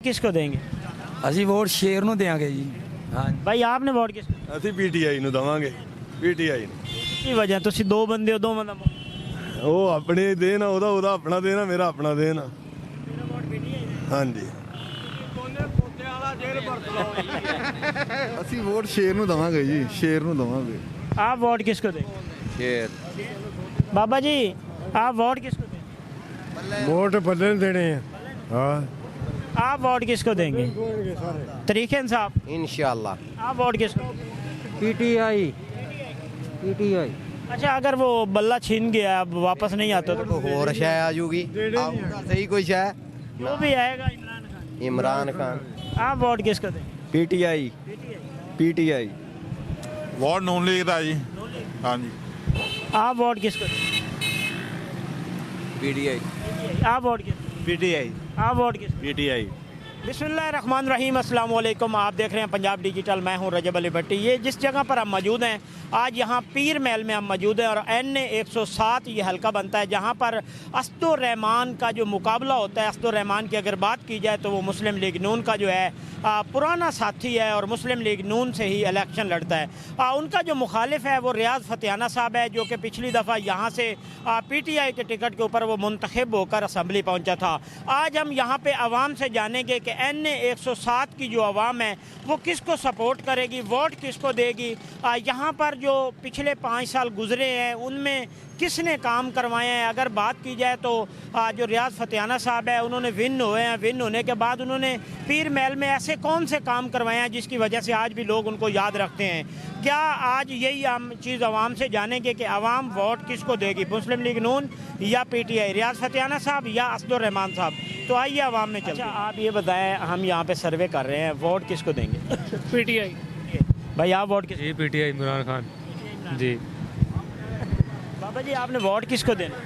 किसको देंगे? ਅਸੀਂ ਵੋਟ ਸ਼ੇਰ ਨੂੰ ਦੇਾਂਗੇ ਜੀ। ਹਾਂ भाई आपने वोट किसको? ਅਸੀਂ ਪੀਟੀਆਈ ਨੂੰ ਦਵਾਂਗੇ। ਪੀਟੀਆਈ ਨੂੰ। की वजह तुसी दो बंदे हो, दो बंदा ਉਹ ਆਪਣੇ ਦੇਣ ਆ, ਉਹਦਾ ਆਪਣਾ ਦੇਣ ਆ, ਮੇਰਾ ਆਪਣਾ ਦੇਣ ਆ। ਹਾਂਜੀ। ਅਸੀਂ ਵੋਟ ਸ਼ੇਰ ਨੂੰ ਦਵਾਂਗੇ ਜੀ, ਸ਼ੇਰ ਨੂੰ ਦਵਾਂਗੇ। आप वोट किसको देंगे? ਸ਼ੇਰ। बाबा जी आप वोट किसको देंगे? वोट बदल देने हैं। हाँ आप वोट किसको देंगे? तरीके इंसाफ। इंशाल्लाह। आप वोट किसको? PTI PTI. अच्छा अगर वो बल्ला छीन गया अब वापस नहीं आता तो और शय आ जूगी सही कोई शय जो भी आएगा इमरान खान। इमरान खान। आप वोट किसको देंगे? PTI PTI. ਵਾਰਡ ਨੂਨ ਲੀਗ ਦਾ ਜੀ। ਹਾਂਜੀ। आप वोट किसको देंगे? पीटीआई। आप वोट किसको? ਪੀਟੀਆਈ आप वोट किसको? ਪੀਟੀਆई। बिस्मिल्लाहिर्रहमानिर्रहीम, अस्सलाम वालेकुम। आप देख रहे हैं पंजाब डिजिटल, मैं हूं रजब अली भट्टी। ये जिस जगह पर हम मौजूद हैं आज यहाँ पीर महल में हम मौजूद हैं और NA 107 ये हल्का बनता है जहाँ पर असदुर्रहमान का जो मुकाबला होता है। असदुर्रहमान की अगर बात की जाए तो वो मुस्लिम लीग नून का जो है पुराना साथी है और मुस्लिम लीग नून से ही इलेक्शन लड़ता है। उनका जो मुखालिफ है वो रियाज फतेहाना साहब है जो कि पिछली दफ़ा यहाँ से PTI के टिकट के ऊपर वो मुंतखब होकर असम्बली पहुँचा था। आज हम यहाँ पर आवाम से जानेंगे कि NA 107 की जो आवाम है वो किसको सपोर्ट करेगी, वोट किसको देगी। यहाँ पर जो पिछले 5 साल गुजरे हैं उनमें किसने काम करवाए हैं। अगर बात की जाए तो जो रियाज फतेहाना साहब है उन्होंने विन हुए हैं। विन होने के बाद उन्होंने पीर महल में ऐसे कौन से काम करवाए हैं जिसकी वजह से आज भी लोग उनको याद रखते हैं। क्या आज यही हम चीज़ आवाम से जानेंगे कि आवाम वोट किसको देगी, मुस्लिम लीग नून या PTI, रियाज फतेहाना साहब या असदुर्रहमान साहब। तो आइए आवाम में चलते हैं। आप ये बताएं, हम यहाँ पे सर्वे कर रहे हैं, वोट किसको देंगे? PTI। भाई आप वोट किस? जी PTI इमरान खान जी। बाबा जी आपने वोट किसको देना?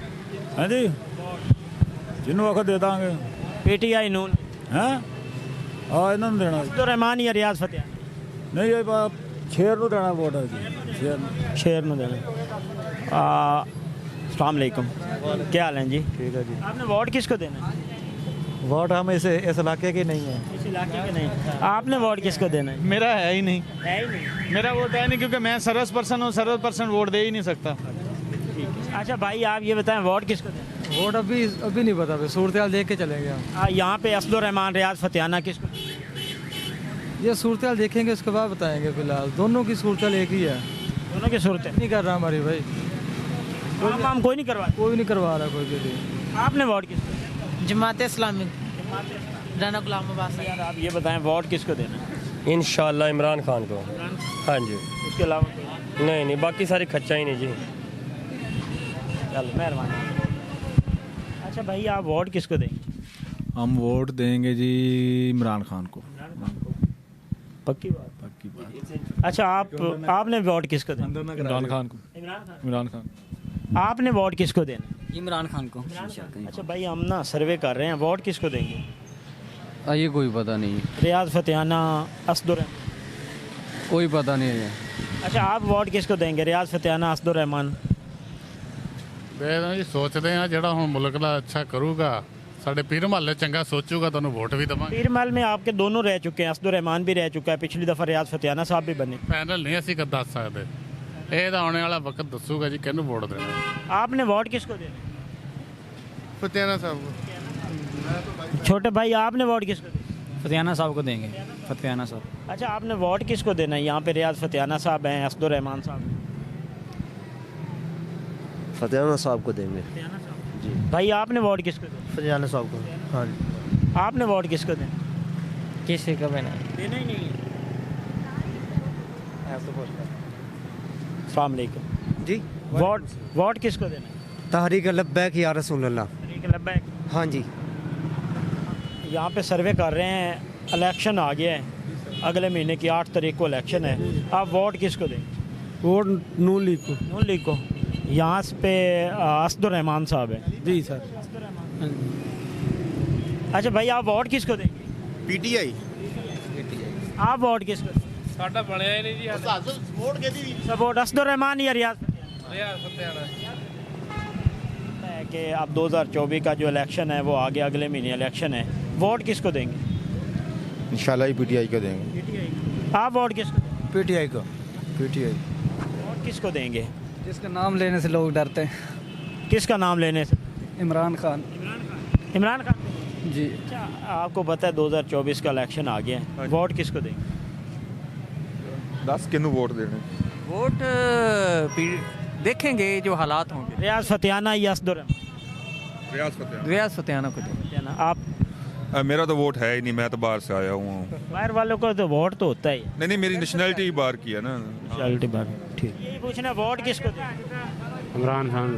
हाँ जी जिन्हों वक्त दे देंगे। PTI नून हैं हाँ इन्होंने देना असदुर्रहमान या रियाज फतेहाना? नहीं ये शेर ਨੂੰ देना वोट है जी। शेर में देना। अस्सलाम वालेकुम, क्या हाल है जी? ठीक है जी। आपने वोट किसको देना है? वोट हम इस इलाके के नहीं है। इस इलाके के नहीं। आपने वोट किसको देना है? मेरा है ही नहीं, है ही नहीं। मेरा वोट है नहीं क्योंकि मैं सर्विस पर्सन हूँ, सर्विस पर्सन वोट दे ही नहीं सकता। अच्छा भाई आप ये बताएं वोट किसको देना वोट अभी नहीं पता, सूरत हाल देख के चलेंगे हम। है? यहाँ पे असदुर्रहमान रियाज फतेहाना किसको? ये सूरत हाल देखेंगे उसके बाद बताएंगे। फिलहाल दोनों की सूरत हाल एक ही है। दोनों की सूरत है। नहीं कर रहा हमारी भाई, काम कोई नहीं करवा। कोई नहीं करवा रहा कोई भी। आपने वोट किसको? जमात इस्लामी राना गुलाम अब्बास। यार आप ये बताएं वोट किसको देना है? इंशाल्लाह इमरान खान को। हाँ जी। उसके अलावा कोई? नहीं बाकी सारी खच्चा ही नहीं जी। चलो मेहरबानी। अच्छा भाई आप वोट किसको देंगे? हम वोट देंगे जी इमरान खान को। पक्की बात? पक्की बात। अच्छा आपने वोट किसको देना? इमरान खान को। इमरान खान। आपने वोट किसको देना? इमरान खान को। अच्छा भाई हम ना सर्वे कर रहे हैं, वोट किसको देंगे? ये कोई पता नहीं, रियाज फतेहाना, असदुर्रहमान? कोई पता नहीं है। अच्छा आप वोट किसको देंगे, रियाज फतेहाना, असदुर्रहमान? ਜੀ ਸੋਚਦੇ ਆ ਜਿਹੜਾ ਹੁਣ ਮੁਲਕ ਦਾ ਅੱਛਾ ਕਰੂਗਾ, ਸਾਡੇ ਪੀਰ ਮਹੱਲੇ ਚੰਗਾ ਸੋਚੂਗਾ ਤੁਹਾਨੂੰ ਵੋਟ ਵੀ ਦਵਾਂਗੇ। पीर महल में आपके दोनों रह चुके हैं, असदुर्रहमान भी रह चुका है, पिछली दफ़ा रियाज फतेहाना साहब भी बने। ਪੈਨਲ ਨਹੀਂ ਅਸੀਂ ਕਦ ਦੱਸ ਸਕਦੇ, ਇਹ ਤਾਂ ਆਉਣੇ ਵਾਲਾ ਵਕਤ ਦੱਸੂਗਾ ਜੀ ਕਿਹਨੂੰ ਵੋਟ ਦੇਣਾ। आपने वोट किसको देना? फतेहाना साहब को। छोटे भाई आपने वोट किसको देना? फतेहाना साहब को देंगे, फतेहाना साहब। अच्छा आपने वोट किसको देना है? यहाँ पे रियाज फतेहाना साहब हैं, असदुर्रहमान साहब। फतेहाना साहब को देंगे। जी भाई आपने वोट किसको देना? फतेहाना साहब को। हाँ जी। आपने वोट किसको देना? किसी का भी नहीं। देना ही नहीं है। अस्सलाम वालेकुम जी। वोट किसको देना है? तहरीक लब्बैक या रसूल अल्लाह। तहरीक लब्बैक। हाँ जी। यहाँ पे सर्वे कर रहे हैं, इलेक्शन आ गया है, अगले महीने की 8 तारीख को इलेक्शन है। आप वोट किसको देंगे? वोट नून लीग को। नून लीग को। यहाँ पे असदुर्रहमान साहब है। जी सर। अच्छा भाई आप वोट किसको देंगे? पीटीआई। आप वोट किसको? साडा बनया ही नहीं जी। सपोर्ट असदुर्रहमान या रियाज फतेहाना। कि अब 2024 का जो इलेक्शन है वो आगे अगले महीने इलेक्शन है, वोट किसको देंगे? इंशाल्लाह ही पीटीआई को देंगे। आप वोट किसको देंगे? पीटीआई को। पीटीआई। वोट किसको देंगे? जिसका नाम लेने से लोग डरते हैं। किसका नाम लेने से? इमरान खान। इमरान खान जी। अच्छा, आपको पता है 2024 का इलेक्शन आ गया है, वोट किसको देंगे? 10 किन्नू वोट देने? वोट देखेंगे जो हालात होंगे। रियाज फतेहाना या असदुर रियाज फतेहाना को देंगे। रहमान? आप मेरा तो वोट है ही नहीं, मैं तो बाहर से आया हुआ हूँ। बाहर वालों को तो वोट तो होता ही नहीं, मेरी नेशनलिटी ही बाहर की है ना। चलती बात ठीक। यही पूछना, वोट किसको देंगे? इमरान खान।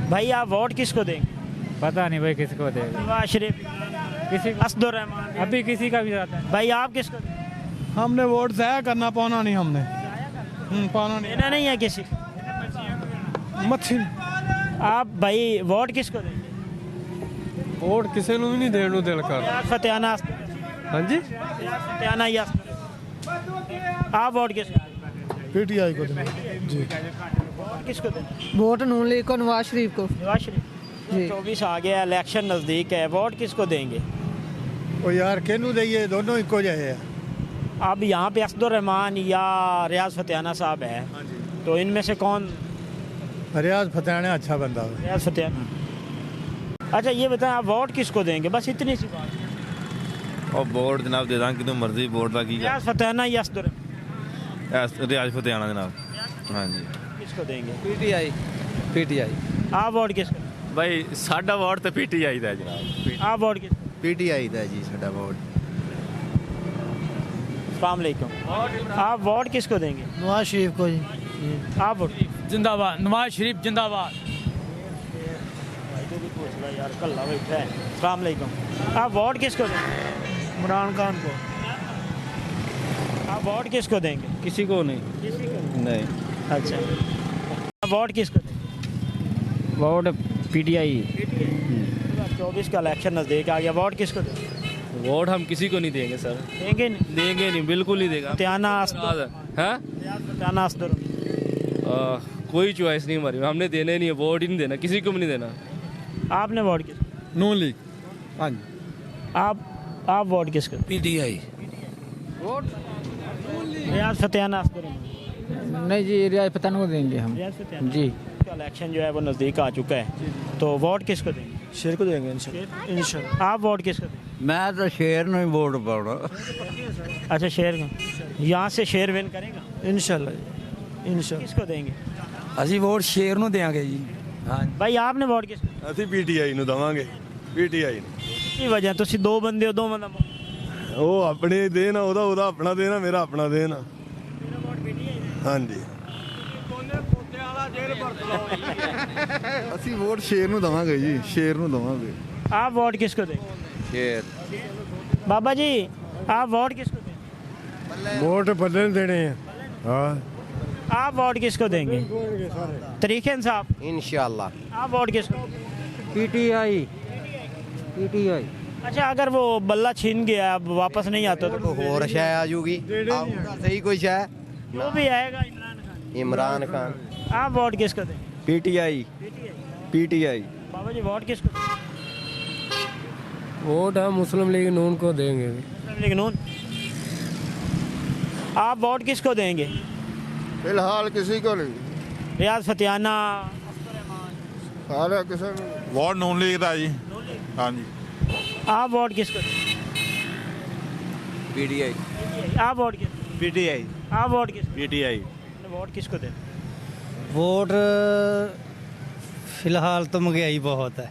भाई आप वोट किसको देंगे? पता नहीं भाई किसको देगा। नवाज शरीफ, किसी असदुर रहमान, अभी किसी का भी रहता है। भाई आप किसको देंगे? हमने वोट ज़ाया करना पाना नहीं हमने पाना नहीं देना नहीं है किसी। मच्छी आप भाई वोट किसको देंगे? वोट किसी को भी नहीं देने दिल कर। रियाज फतेहाना, हाँ जी रियाज फतेहाना या असदुर? आप वोट किसको देंगे? पीटीआई को देंगे जी। वोट किसको देंगे? वोट नून लीग को, नवाज शरीफ को। नवाज शरीफ। 24 आ गया, इलेक्शन नज़दीक है, वोट किसको देंगे? ओ यार केनू दइए, दोनों इको जाए। अब यहाँ पे असदुर रहमान या रियाज फतेहाना साहब है, तो इनमें से कौन? रियाज फतेहाना अच्छा बंदा है। रियाज फतेहाना। अच्छा ये बताएं, आप वोट किसको देंगे? बस इतनी सी बात। और वोट जनाब दे दा कि मर्जी वोट का की रियाज फतेहाना या असदुर? रियाज फतेहाना जनाब। हाँ जी। किसको देंगे? पीटीआई। पीटीआई। आप वोट किसको? भाई साडा वोट तो पीटीआई दा जनाब। आप वोट किसको? पीटीआई दा जी साडा वोट। अस्सलाम वालेकुम। आप वोट किसको देंगे? नवाज शरीफ को जी। आप वोट? जिंदाबाद नवाज शरीफ जिंदाबाद। यार कल्ला बैठा है। अस्सलाम वालेकुम। आप वोट किसको देंगे? इमरान खान को। आप वोट किसको देंगे? किसी को नहीं। किसी को नहीं। अच्छा, आप वोट किसको देंगे? Vote PTI. 24 का इलेक्शन नज़दीक आ गया, वोट किसको देंगे? वोट हम किसी को नहीं देंगे सर। देंगे नहीं? देंगे नहीं, बिल्कुल नहीं देगा। फतेहाना, असदुर? है रियाज फतेहाना, असदुर? कोई चॉइस नहीं हमारी, हमने देने नहीं है, वोट ही नहीं देना, किसी को भी नहीं देना। आपने वोट किसको? नून लीग। हाँ जी। आप वोट किसको? पीटीआई। रियाज फतेहाना, असदुर? नहीं जी, रियाज पता को देंगे हम रियाज फतेहाना जी। का इलेक्शन जो है वो नज़दीक आ चुका है, तो वोट किसको देंगे? शेर को देंगे इंशाल्लाह। आप वोट किसको देंगे? मैं तो शेर नहीं वोट पाऊंगा। अच्छा, शेर को। यहाँ से शेर विन करेगा इंशाल्लाह। इंशाल्लाह किसको देंगे? ਅਸੀਂ ਵੋਟ ਸ਼ੇਰ ਨੂੰ ਦੇਾਂਗੇ ਜੀ। ਹਾਂ भाई आपने वोट किसको? ਅਸੀਂ ਪੀਟੀਆਈ ਨੂੰ ਦਵਾਂਗੇ। ਪੀਟੀਆਈ ਨੂੰ। ਕੀ ਵਜ੍ਹਾ? ਤੁਸੀਂ ਦੋ ਬੰਦੇ ਹੋ, ਦੋਵਾਂ ਦਾ ਉਹ ਆਪਣੇ ਦੇਣ ਆ, ਉਹਦਾ ਆਪਣਾ ਦੇਣ ਆ, ਮੇਰਾ ਆਪਣਾ ਦੇਣ ਆ। ਹਾਂਜੀ। ਅਸੀਂ ਵੋਟ ਸ਼ੇਰ ਨੂੰ ਦਵਾਂਗੇ ਜੀ, ਸ਼ੇਰ ਨੂੰ ਦਵਾਂਗੇ। आप वोट किसको देंगे? ਸ਼ੇਰ। बाबा जी आप वोट किसको देंगे? वोट बदल देने हैं। हाँ आप वोट किसको देंगे? तरीके इंसाफ। इंशाल्लाह। आप वोट किसको? ਪੀਟੀਆਈ। पीटीआई। अच्छा, अगर वो बल्ला छीन गया, अब वापस नहीं आता तो और शय आ जूगी। सही कोई शय। वो भी आएगा इमरान खान। इमरान खान। आप वोट किसको देंगे? पीटीआई। पीटीआई। बाबा जी वोट किसको देंगे? वोट हम मुस्लिम लीग नून को देंगे। मुस्लिम लीग नून। आप वोट किसको देंगे? फिलहाल किसी को नहीं। रियाज फतेहाना, सारे किसी वोट नून लीग ਦਾ ਜੀ। हाँ जी। आप वोट किसको देंगे? पीटीआई। आप वोट किसको? पीटीआई। आप वोट किसको? पीटीआई। वोट किसको दें? वोट फिलहाल तो महंगाई बहुत है,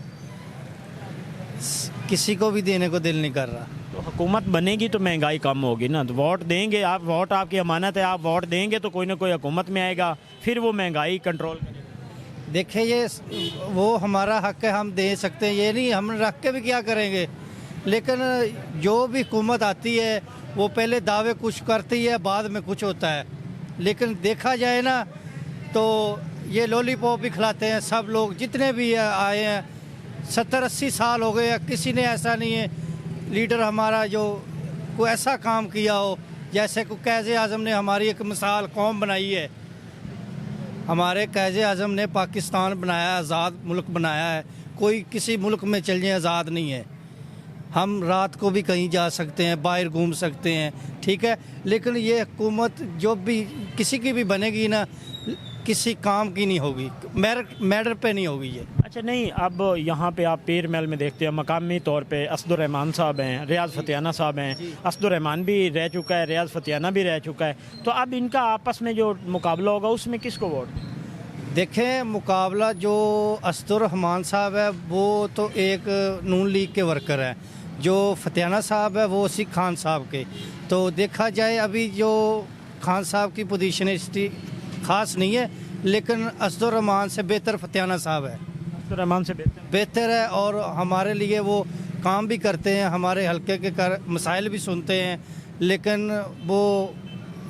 किसी को भी देने को दिल नहीं कर रहा। तो हुकूमत बनेगी तो महंगाई कम होगी ना, तो वोट देंगे आप, वोट आपकी अमानत है, आप वोट देंगे तो कोई ना कोई हुकूमत में आएगा, फिर वो महंगाई कंट्रोल करेगा। देखिए ये वो हमारा हक है, हम दे सकते हैं, ये नहीं हम रख के भी क्या करेंगे, लेकिन जो भी हुकूमत आती है वो पहले दावे कुछ करती है, बाद में कुछ होता है। लेकिन देखा जाए ना तो ये लॉलीपॉप भी खिलाते हैं सब लोग, जितने भी आए हैं 70-80 साल हो गए, किसी ने ऐसा नहीं है लीडर हमारा जो कोई ऐसा काम किया हो, जैसे को कैज़े आज़म ने हमारी एक मिसाल कौम बनाई है। हमारे कैज़े आज़म ने पाकिस्तान बनाया, आज़ाद मुल्क बनाया है, कोई किसी मुल्क में चल जाए आज़ाद नहीं है। हम रात को भी कहीं जा सकते हैं, बाहर घूम सकते हैं, ठीक है। लेकिन ये हुकूमत जो भी किसी की भी बनेगी ना, किसी काम की नहीं होगी, मैटर पे नहीं होगी ये। अच्छा नहीं, अब यहाँ पे आप पीर महल में देखते हैं मकामी तौर पे असदुर्रहमान साहब हैं, रियाज फतियाना साहब हैं, असदुर्रहमान भी रह चुका है, रियाज फतियाना भी रह चुका है, तो अब इनका आपस में जो मुकाबला होगा उसमें किसको वोट? देखें, मुकाबला जो असदुर्रहमान साहब है वो तो एक नून लीग के वर्कर हैं, जो फतियाना साहब है वो सिख खान साहब के। तो देखा जाए अभी जो खान साहब की पोजीशन ख़ास नहीं है, लेकिन असदुर्रहमान से बेहतर फतियाना साहब है, रहमान से बेहतर है। और हमारे लिए वो काम भी करते हैं, हमारे हल्के के मसाइल भी सुनते हैं, लेकिन वो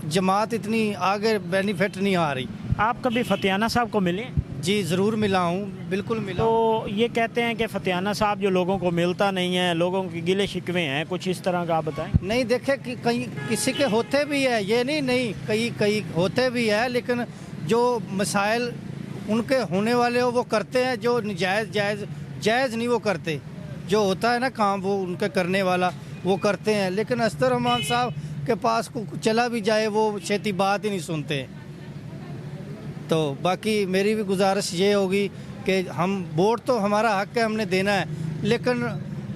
जमात इतनी आगे बेनिफिट नहीं आ रही। आप कभी फतियाना साहब को मिले? जी ज़रूर मिला हूँ, बिल्कुल मिला। तो ये कहते हैं कि फतियाना साहब जो लोगों को मिलता नहीं है, लोगों के गिले शिकवे हैं, कुछ इस तरह का आप बताएं। नहीं, देखे कि कहीं किसी के होते भी है, ये नहीं कई होते भी है, लेकिन जो मसाइल उनके होने वाले हो वो करते हैं, जो जायज़ नहीं वो करते। जो होता है ना काम वो उनके करने वाला वो करते हैं, लेकिन असदुर्रहमान साहब के पास को चला भी जाए वो छेती बात ही नहीं सुनते। तो बाकी मेरी भी गुजारिश ये होगी कि हम वोट तो हमारा हक है, हमने देना है, लेकिन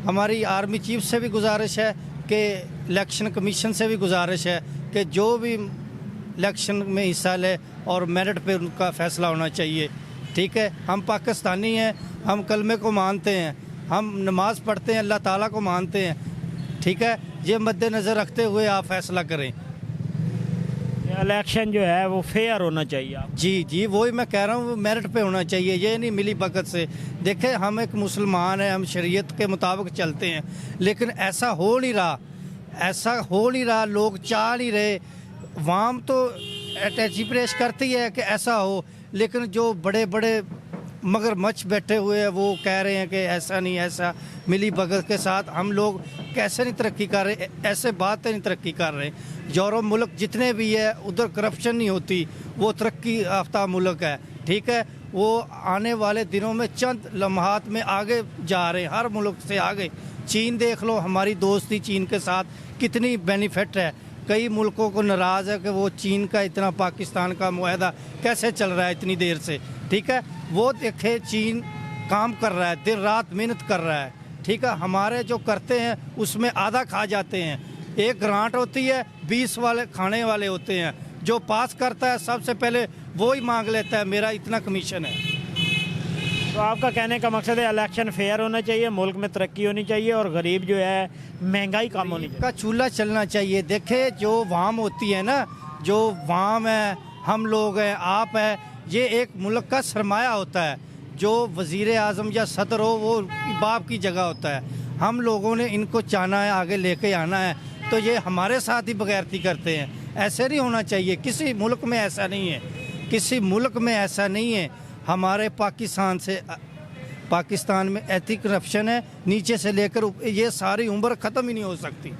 हमारी आर्मी चीफ से भी गुजारिश है कि इलेक्शन कमीशन से भी गुजारिश है कि जो भी इलेक्शन में हिस्सा ले और मेरिट पे उनका फ़ैसला होना चाहिए, ठीक है। हम पाकिस्तानी हैं, हम कलमे को मानते हैं, हम नमाज़ पढ़ते हैं, अल्लाह ताला को मानते हैं, ठीक है। ये मद्देनज़र रखते हुए आप फ़ैसला करें। इलेक्शन जो है वो फेयर होना चाहिए आप। जी वही मैं कह रहा हूँ, मेरिट पे होना चाहिए, ये नहीं मिली भगत से। देखें, हम एक मुसलमान हैं, हम शरीयत के मुताबिक चलते हैं, लेकिन ऐसा हो नहीं रहा, लोग चाह नहीं रहे। वाम तो अटैची पेश करती है कि ऐसा हो, लेकिन जो बड़े बड़े मगरमच्छ बैठे हुए हैं वो कह रहे हैं कि ऐसा नहीं, ऐसा मिली भगत के साथ हम लोग कैसे नहीं तरक्की कर रहे, ऐसे बात नहीं तरक्की कर रहे। यूरोप मुल्क जितने भी है उधर करप्शन नहीं होती, वो तरक्की याफ्ता मुल्क है, ठीक है। वो आने वाले दिनों में चंद लम्हात में आगे जा रहे हैं, हर मुल्क से आगे। चीन देख लो, हमारी दोस्ती चीन के साथ कितनी बेनिफिट है। कई मुल्कों को नाराज़ है कि वो चीन का इतना पाकिस्तान का मुआहदा कैसे चल रहा है इतनी देर से, ठीक है। वो देखे चीन काम कर रहा है, दिन रात मेहनत कर रहा है, ठीक है। हमारे जो करते हैं उसमें आधा खा जाते हैं। एक ग्रांट होती है, 20 वाले खाने वाले होते हैं, जो पास करता है सबसे पहले वो ही मांग लेता है मेरा इतना कमीशन है। तो आपका कहने का मकसद है इलेक्शन फेयर होना चाहिए, मुल्क में तरक्की होनी चाहिए और गरीब जो है महंगाई कम होनी चाहिए, का चूल्हा चलना चाहिए। देखे, जो वाम होती है ना, जो वाम है, हम लोग हैं, आप है, ये एक मुल्क का सरमाया होता है। जो वज़ीर आज़म या सदर हो वो बाप की जगह होता है। हम लोगों ने इनको चाहना है, आगे लेके आना है, तो ये हमारे साथ ही बगैरती करते हैं। ऐसे नहीं होना चाहिए, किसी मुल्क में ऐसा नहीं है, किसी मुल्क में ऐसा नहीं है। हमारे पाकिस्तान में एथिक करप्शन है, नीचे से लेकर ये सारी उम्र ख़त्म ही नहीं हो सकती।